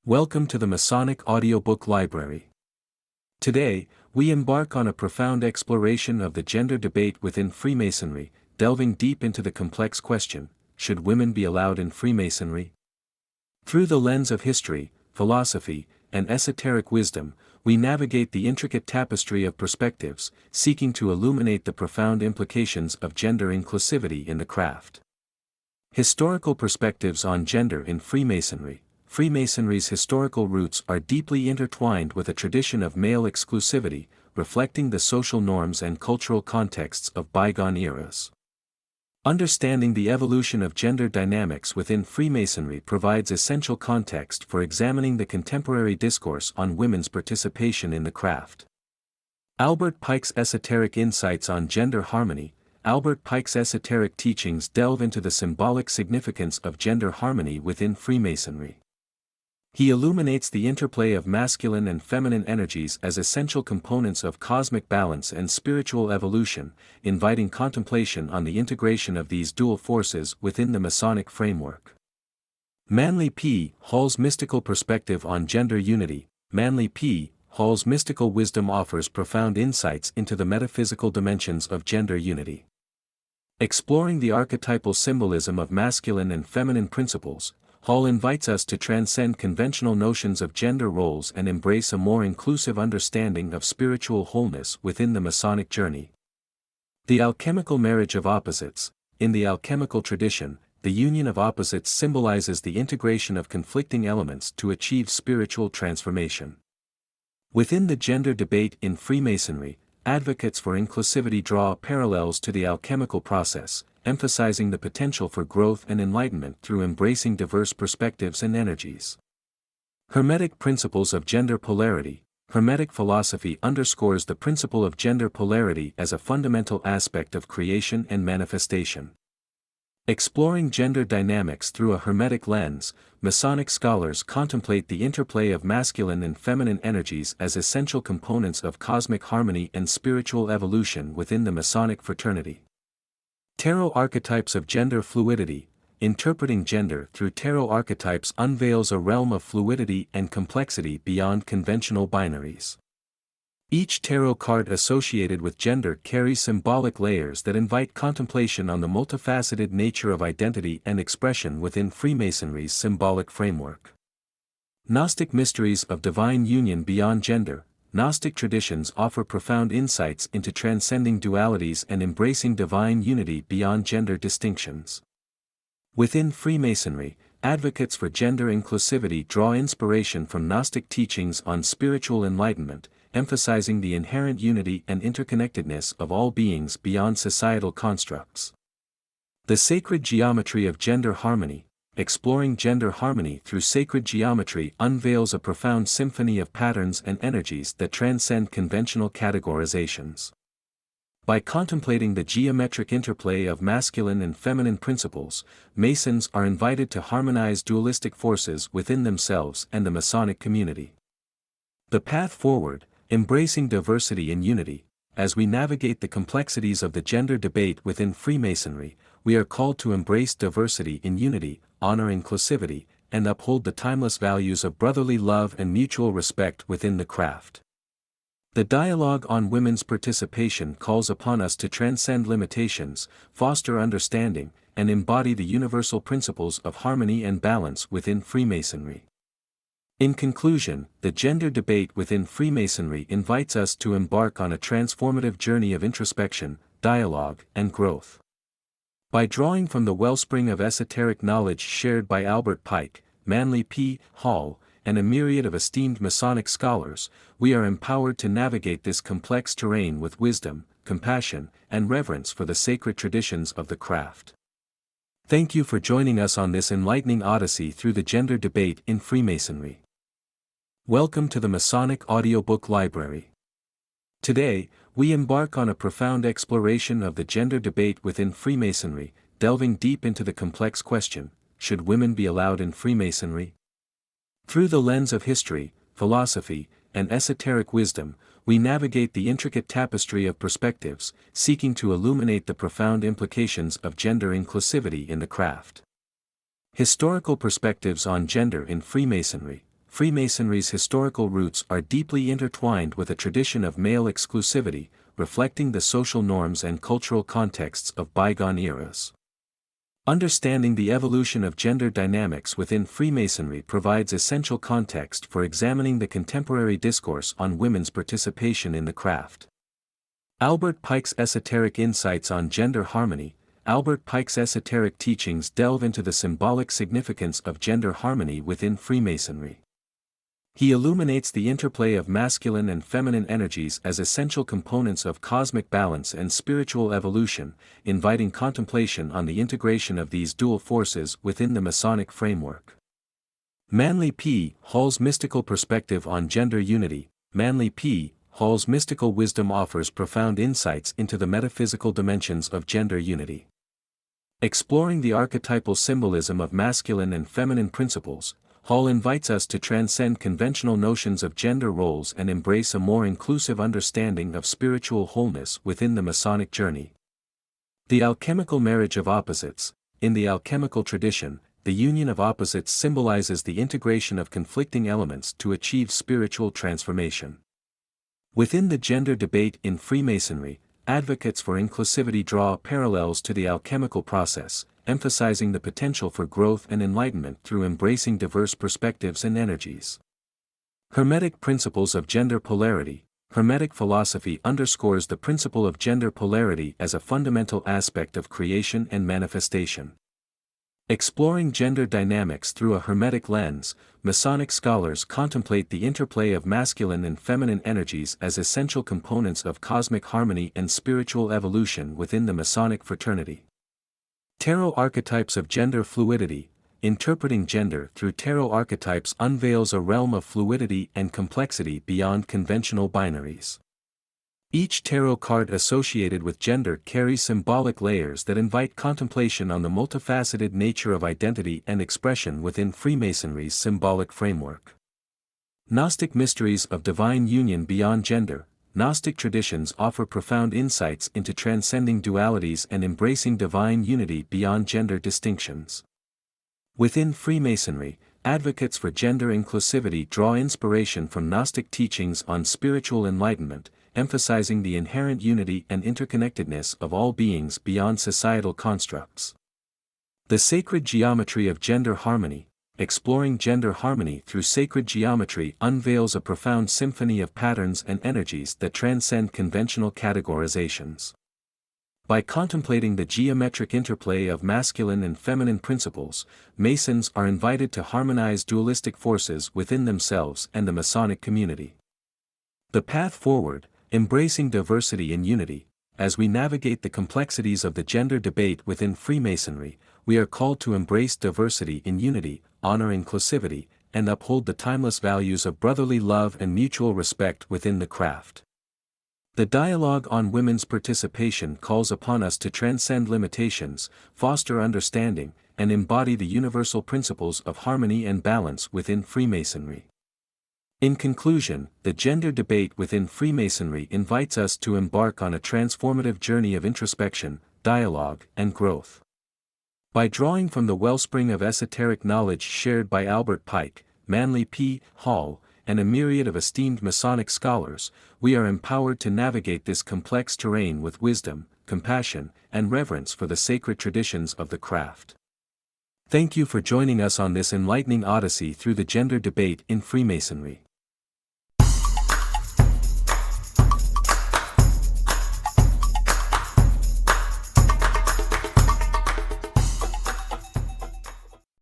Welcome to the Masonic Audiobook Library. Today, we embark on a profound exploration of the gender debate within Freemasonry, delving deep into the complex question, should women be allowed in Freemasonry? Through the lens of history, philosophy, and esoteric wisdom, we navigate the intricate tapestry of perspectives, seeking to illuminate the profound implications of gender inclusivity in the craft. Historical perspectives on gender in Freemasonry. Freemasonry's historical roots are deeply intertwined with a tradition of male exclusivity, reflecting the social norms and cultural contexts of bygone eras. Understanding the evolution of gender dynamics within Freemasonry provides essential context for examining the contemporary discourse on women's participation in the craft. Albert Pike's Esoteric Insights on Gender Harmony. Albert Pike's esoteric teachings delve into the symbolic significance of gender harmony within Freemasonry. He illuminates the interplay of masculine and feminine energies as essential components of cosmic balance and spiritual evolution, inviting contemplation on the integration of these dual forces within the Masonic framework. Manly P. Hall's mystical perspective on gender unity. Manly P. Hall's mystical wisdom offers profound insights into the metaphysical dimensions of gender unity. Exploring the archetypal symbolism of masculine and feminine principles, Hall invites us to transcend conventional notions of gender roles and embrace a more inclusive understanding of spiritual wholeness within the Masonic journey. The alchemical marriage of opposites. In the alchemical tradition, the union of opposites symbolizes the integration of conflicting elements to achieve spiritual transformation. Within the gender debate in Freemasonry, advocates for inclusivity draw parallels to the alchemical process, emphasizing the potential for growth and enlightenment through embracing diverse perspectives and energies. Hermetic principles of gender polarity. Hermetic philosophy underscores the principle of gender polarity as a fundamental aspect of creation and manifestation. Exploring gender dynamics through a Hermetic lens, Masonic scholars contemplate the interplay of masculine and feminine energies as essential components of cosmic harmony and spiritual evolution within the Masonic fraternity. Tarot archetypes of gender fluidity. Interpreting gender through tarot archetypes unveils a realm of fluidity and complexity beyond conventional binaries. Each tarot card associated with gender carries symbolic layers that invite contemplation on the multifaceted nature of identity and expression within Freemasonry's symbolic framework. Gnostic mysteries of divine union beyond gender. Gnostic traditions offer profound insights into transcending dualities and embracing divine unity beyond gender distinctions. Within Freemasonry, advocates for gender inclusivity draw inspiration from Gnostic teachings on spiritual enlightenment, emphasizing the inherent unity and interconnectedness of all beings beyond societal constructs. The sacred geometry of gender harmony. Exploring gender harmony through sacred geometry unveils a profound symphony of patterns and energies that transcend conventional categorizations. By contemplating the geometric interplay of masculine and feminine principles, Masons are invited to harmonize dualistic forces within themselves and the Masonic community. The path forward, embracing diversity and unity. As we navigate the complexities of the gender debate within Freemasonry, we are called to embrace diversity in unity, honor inclusivity, and uphold the timeless values of brotherly love and mutual respect within the craft. The dialogue on women's participation calls upon us to transcend limitations, foster understanding, and embody the universal principles of harmony and balance within Freemasonry. In conclusion, the gender debate within Freemasonry invites us to embark on a transformative journey of introspection, dialogue, and growth. By drawing from the wellspring of esoteric knowledge shared by Albert Pike, Manly P. Hall, and a myriad of esteemed Masonic scholars, we are empowered to navigate this complex terrain with wisdom, compassion, and reverence for the sacred traditions of the craft. Thank you for joining us on this enlightening odyssey through the gender debate in Freemasonry. Welcome to the Masonic Audiobook Library. Today, we embark on a profound exploration of the gender debate within Freemasonry, delving deep into the complex question, should women be allowed in Freemasonry? Through the lens of history, philosophy, and esoteric wisdom, we navigate the intricate tapestry of perspectives, seeking to illuminate the profound implications of gender inclusivity in the craft. Historical perspectives on gender in Freemasonry. Freemasonry's historical roots are deeply intertwined with a tradition of male exclusivity, reflecting the social norms and cultural contexts of bygone eras. Understanding the evolution of gender dynamics within Freemasonry provides essential context for examining the contemporary discourse on women's participation in the craft. Albert Pike's Esoteric Insights on Gender Harmony. Albert Pike's esoteric teachings delve into the symbolic significance of gender harmony within Freemasonry. He illuminates the interplay of masculine and feminine energies as essential components of cosmic balance and spiritual evolution, inviting contemplation on the integration of these dual forces within the Masonic framework. Manly P. Hall's mystical perspective on gender unity. Manly P. Hall's mystical wisdom offers profound insights into the metaphysical dimensions of gender unity. Exploring the archetypal symbolism of masculine and feminine principles, Hall invites us to transcend conventional notions of gender roles and embrace a more inclusive understanding of spiritual wholeness within the Masonic journey. The alchemical marriage of opposites. In the alchemical tradition, the union of opposites symbolizes the integration of conflicting elements to achieve spiritual transformation. Within the gender debate in Freemasonry, advocates for inclusivity draw parallels to the alchemical process, emphasizing the potential for growth and enlightenment through embracing diverse perspectives and energies. Hermetic principles of gender polarity. Hermetic philosophy underscores the principle of gender polarity as a fundamental aspect of creation and manifestation. Exploring gender dynamics through a Hermetic lens, Masonic scholars contemplate the interplay of masculine and feminine energies as essential components of cosmic harmony and spiritual evolution within the Masonic fraternity. Tarot archetypes of gender fluidity. Interpreting gender through tarot archetypes unveils a realm of fluidity and complexity beyond conventional binaries. Each tarot card associated with gender carries symbolic layers that invite contemplation on the multifaceted nature of identity and expression within Freemasonry's symbolic framework. Gnostic mysteries of divine union beyond gender. Gnostic traditions offer profound insights into transcending dualities and embracing divine unity beyond gender distinctions. Within Freemasonry, advocates for gender inclusivity draw inspiration from Gnostic teachings on spiritual enlightenment, emphasizing the inherent unity and interconnectedness of all beings beyond societal constructs. The sacred geometry of gender harmony. Exploring gender harmony through sacred geometry unveils a profound symphony of patterns and energies that transcend conventional categorizations. By contemplating the geometric interplay of masculine and feminine principles, Masons are invited to harmonize dualistic forces within themselves and the Masonic community. The path forward. Embracing diversity and unity. As we navigate the complexities of the gender debate within Freemasonry, we are called to embrace diversity in unity, honor inclusivity, and uphold the timeless values of brotherly love and mutual respect within the craft. The dialogue on women's participation calls upon us to transcend limitations, foster understanding, and embody the universal principles of harmony and balance within Freemasonry. In conclusion, the gender debate within Freemasonry invites us to embark on a transformative journey of introspection, dialogue, and growth. By drawing from the wellspring of esoteric knowledge shared by Albert Pike, Manly P. Hall, and a myriad of esteemed Masonic scholars, we are empowered to navigate this complex terrain with wisdom, compassion, and reverence for the sacred traditions of the craft. Thank you for joining us on this enlightening odyssey through the gender debate in Freemasonry.